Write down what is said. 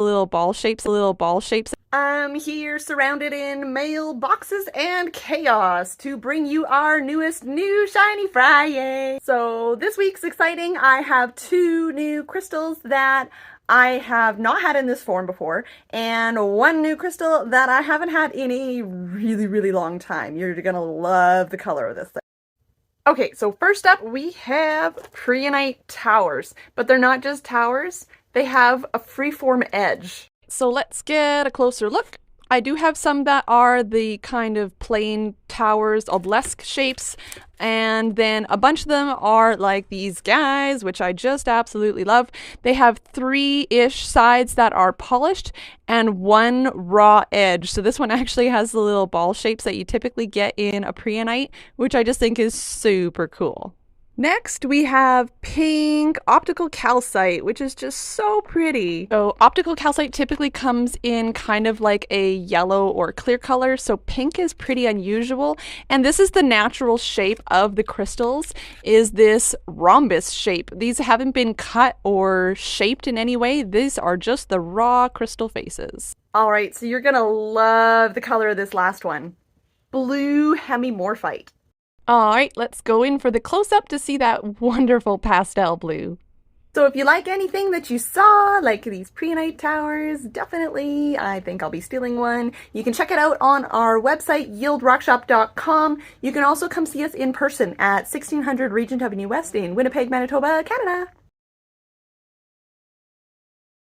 little ball shapes. I'm here surrounded in mailboxes and chaos to bring you our newest new shiny FriYAY. So this week's exciting. I have two new crystals that I have not had in this form before, and one new crystal that I haven't had in a really long time. You're gonna love the color of this thing. Okay, so first up we have Prehnite Towers, but they're not just towers, they have a freeform edge. So let's get a closer look. I do have some that are the kind of plain towers, obelisk shapes, and then a bunch of them are like these guys, which I just absolutely love. They have 3-ish sides that are polished and one raw edge. So this one actually has the little ball shapes that you typically get in a prehnite, which I just think is super cool. Next, we have pink optical calcite, which is just so pretty. So optical calcite typically comes in kind of like a yellow or clear color, so pink is pretty unusual. And this is the natural shape of the crystals, is this rhombus shape. These haven't been cut or shaped in any way. These are just the raw crystal faces. All right, so you're gonna love the color of this last one. Blue hemimorphite. All right, let's go in for the close-up to see that wonderful pastel blue. So if you like anything that you saw, like these Prehnite Towers, definitely, I think I'll be stealing one. You can check it out on our website, yieldrockshop.com. You can also come see us in person at 1600 Regent Avenue West in Winnipeg, Manitoba, Canada.